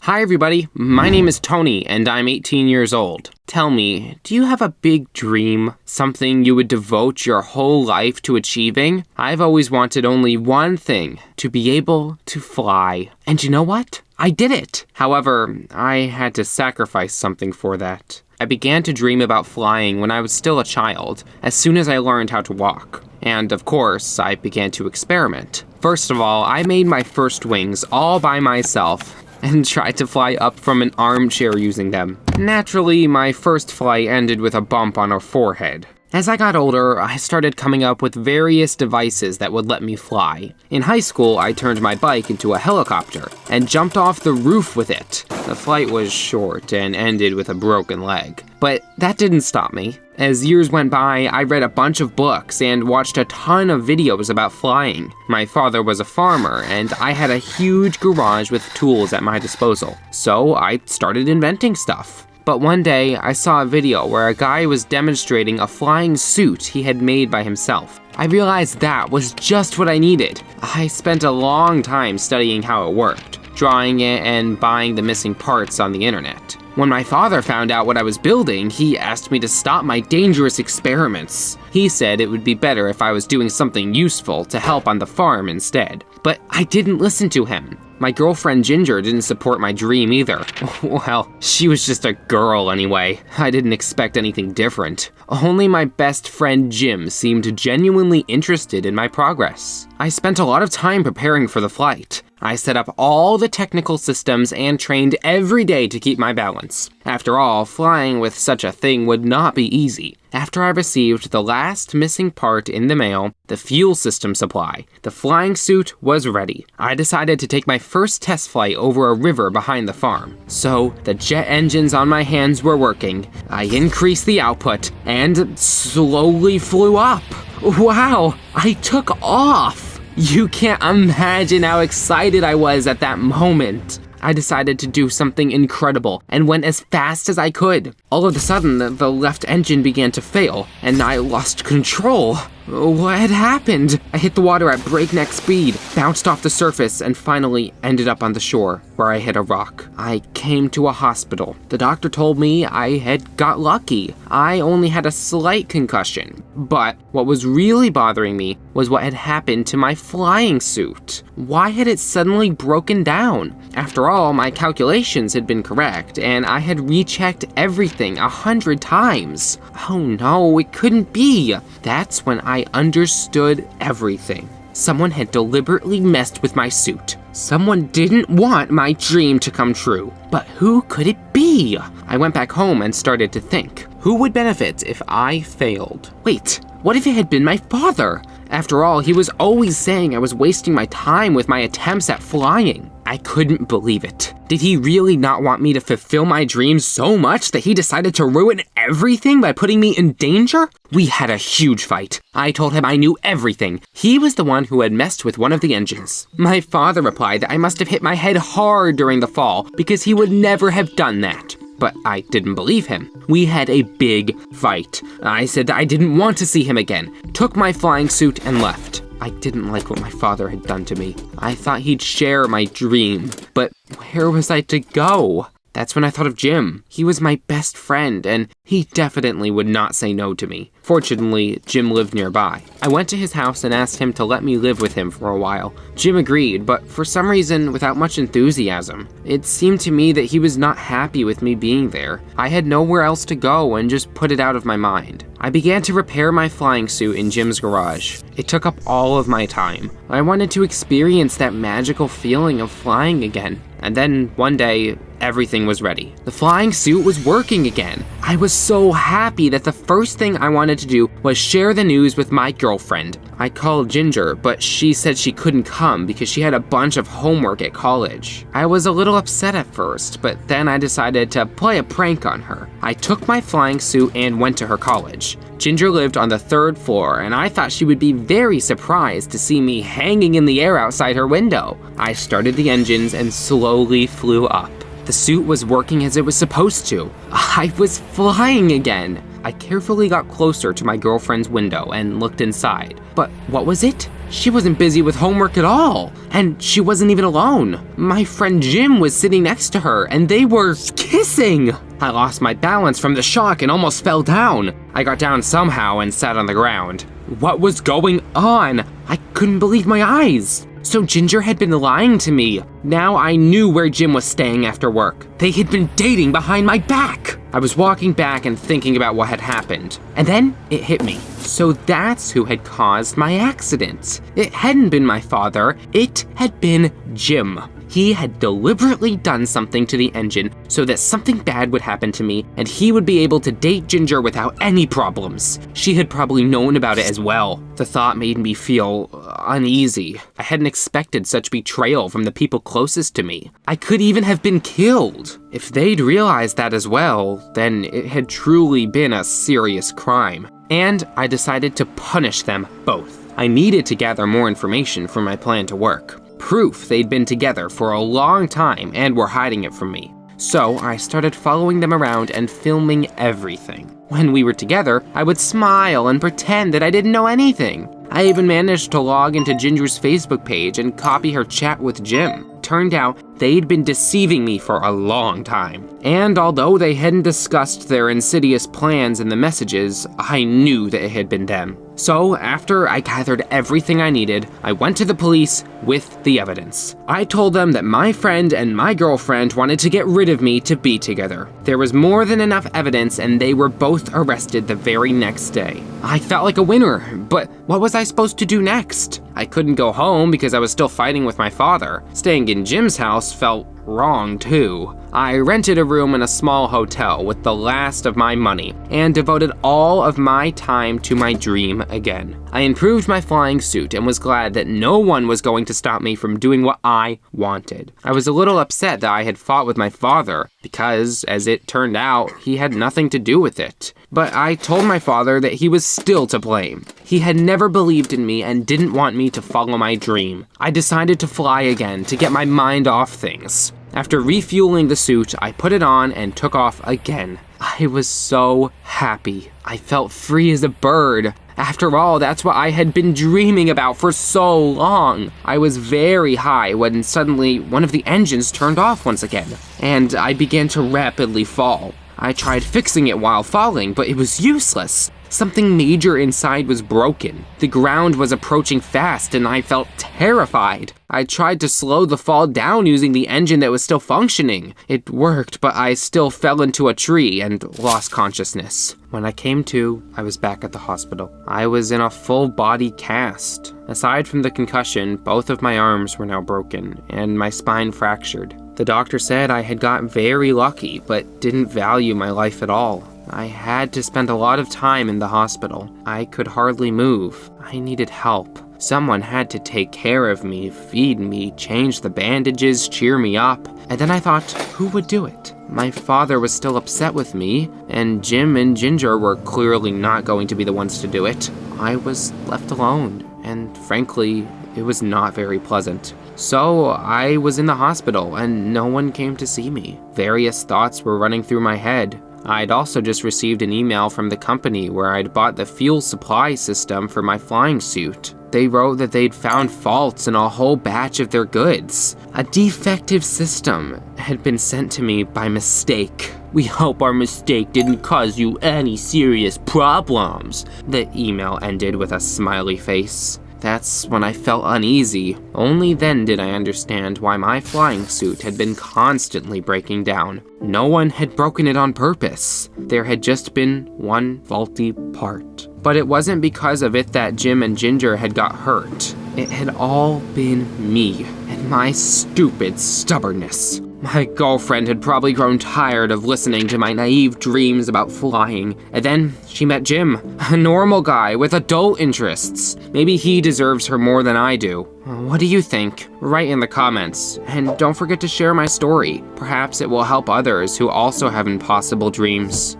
Hi everybody, my name is Tony and I'm 18 years old. Tell me, do you have a big dream? Something you would devote your whole life to achieving? I've always wanted only one thing, to be able to fly. And you know what? I did it! However, I had to sacrifice something for that. I began to dream about flying when I was still a child, as soon as I learned how to walk. And of course, I began to experiment. First of all, I made my first wings all by myself, and tried to fly up from an armchair using them. Naturally, my first flight ended with a bump on her forehead. As I got older, I started coming up with various devices that would let me fly. In high school, I turned my bike into a helicopter and jumped off the roof with it. The flight was short and ended with a broken leg. But that didn't stop me. As years went by, I read a bunch of books and watched a ton of videos about flying. My father was a farmer, and I had a huge garage with tools at my disposal. So I started inventing stuff. But one day, I saw a video where a guy was demonstrating a flying suit he had made by himself. I realized that was just what I needed. I spent a long time studying how it worked, drawing it and buying the missing parts on the internet. When my father found out what I was building, he asked me to stop my dangerous experiments. He said it would be better if I was doing something useful to help on the farm instead. But I didn't listen to him. My girlfriend Ginger didn't support my dream either. Well, she was just a girl anyway. I didn't expect anything different. Only my best friend Jim seemed genuinely interested in my progress. I spent a lot of time preparing for the flight. I set up all the technical systems and trained every day to keep my balance. After all, flying with such a thing would not be easy. After I received the last missing part in the mail, the fuel system supply, the flying suit was ready. I decided to take my first test flight over a river behind the farm. So, the jet engines on my hands were working. I increased the output and slowly flew up. Wow, I took off! You can't imagine how excited I was at that moment. I decided to do something incredible and went as fast as I could. All of a sudden, the left engine began to fail, and I lost control. What had happened? I hit the water at breakneck speed, bounced off the surface, and finally ended up on the shore, where I hit a rock. I came to a hospital. The doctor told me I had got lucky. I only had a slight concussion. But what was really bothering me was what had happened to my flying suit. Why had it suddenly broken down? After all, my calculations had been correct, and I had rechecked everything 100 times. Oh no, it couldn't be. That's when I understood everything. Someone had deliberately messed with my suit. Someone didn't want my dream to come true. But who could it be? I went back home and started to think. Who would benefit if I failed? Wait, what if it had been my father? After all, he was always saying I was wasting my time with my attempts at flying. I couldn't believe it. Did he really not want me to fulfill my dreams so much that he decided to ruin everything by putting me in danger? We had a huge fight. I told him I knew everything. He was the one who had messed with one of the engines. My father replied that I must have hit my head hard during the fall because he would never have done that. But I didn't believe him. We had a big fight. I said that I didn't want to see him again, took my flying suit and left. I didn't like what my father had done to me. I thought he'd share my dream, but where was I to go? That's when I thought of Jim. He was my best friend, and he definitely would not say no to me. Fortunately, Jim lived nearby. I went to his house and asked him to let me live with him for a while. Jim agreed, but for some reason, without much enthusiasm. It seemed to me that he was not happy with me being there. I had nowhere else to go and just put it out of my mind. I began to repair my flying suit in Jim's garage. It took up all of my time. I wanted to experience that magical feeling of flying again. And then, one day, everything was ready. The flying suit was working again. I was so happy that the first thing I wanted to do was share the news with my girlfriend. I called Ginger, but she said she couldn't come because she had a bunch of homework at college. I was a little upset at first, but then I decided to play a prank on her. I took my flying suit and went to her college. Ginger lived on the 3rd floor, and I thought she would be very surprised to see me hanging in the air outside her window. I started the engines and slowly flew up. The suit was working as it was supposed to. I was flying again. I carefully got closer to my girlfriend's window and looked inside. But what was it? She wasn't busy with homework at all. And she wasn't even alone. My friend Jim was sitting next to her, and they were kissing. I lost my balance from the shock and almost fell down. I got down somehow and sat on the ground. What was going on? I couldn't believe my eyes. So Ginger had been lying to me. Now I knew where Jim was staying after work. They had been dating behind my back. I was walking back and thinking about what had happened. And then it hit me. So that's who had caused my accident. It hadn't been my father. It had been Jim. He had deliberately done something to the engine so that something bad would happen to me and he would be able to date Ginger without any problems. She had probably known about it as well. The thought made me feel uneasy. I hadn't expected such betrayal from the people closest to me. I could even have been killed. If they'd realized that as well, then it had truly been a serious crime. And I decided to punish them both. I needed to gather more information for my plan to work. Proof they'd been together for a long time and were hiding it from me. So I started following them around and filming everything. When we were together, I would smile and pretend that I didn't know anything. I even managed to log into Ginger's Facebook page and copy her chat with Jim. Turned out they'd been deceiving me for a long time. And although they hadn't discussed their insidious plans in the messages, I knew that it had been them. So after I gathered everything I needed, I went to the police with the evidence. I told them that my friend and my girlfriend wanted to get rid of me to be together. There was more than enough evidence and they were both arrested the very next day. I felt like a winner, but what was I supposed to do next? I couldn't go home because I was still fighting with my father. Staying in Jim's house felt wrong too. I rented a room in a small hotel with the last of my money and devoted all of my time to my dream again. I improved my flying suit and was glad that no one was going to stop me from doing what I wanted. I was a little upset that I had fought with my father because, as it turned out, he had nothing to do with it. But I told my father that he was still to blame. He had never believed in me and didn't want me to follow my dream. I decided to fly again to get my mind off things. After refueling the suit, I put it on and took off again. I was so happy. I felt free as a bird. After all, that's what I had been dreaming about for so long. I was very high when suddenly one of the engines turned off once again, and I began to rapidly fall. I tried fixing it while falling, but it was useless. Something major inside was broken. The ground was approaching fast and I felt terrified. I tried to slow the fall down using the engine that was still functioning. It worked, but I still fell into a tree and lost consciousness. When I came to, I was back at the hospital. I was in a full body cast. Aside from the concussion, both of my arms were now broken and my spine fractured. The doctor said I had got very lucky, but didn't value my life at all. I had to spend a lot of time in the hospital. I could hardly move. I needed help. Someone had to take care of me, feed me, change the bandages, cheer me up. And then I thought, who would do it? My father was still upset with me, and Jim and Ginger were clearly not going to be the ones to do it. I was left alone, and frankly, it was not very pleasant. So I was in the hospital, and no one came to see me. Various thoughts were running through my head. I'd also just received an email from the company where I'd bought the fuel supply system for my flying suit. They wrote that they'd found faults in a whole batch of their goods. A defective system had been sent to me by mistake. We hope our mistake didn't cause you any serious problems. The email ended with a smiley face. That's when I felt uneasy. Only then did I understand why my flying suit had been constantly breaking down. No one had broken it on purpose. There had just been one faulty part. But it wasn't because of it that Jim and Ginger had got hurt. It had all been me and my stupid stubbornness. My girlfriend had probably grown tired of listening to my naive dreams about flying, and then she met Jim, a normal guy with adult interests. Maybe he deserves her more than I do. What do you think? Write in the comments, and don't forget to share my story. Perhaps it will help others who also have impossible dreams.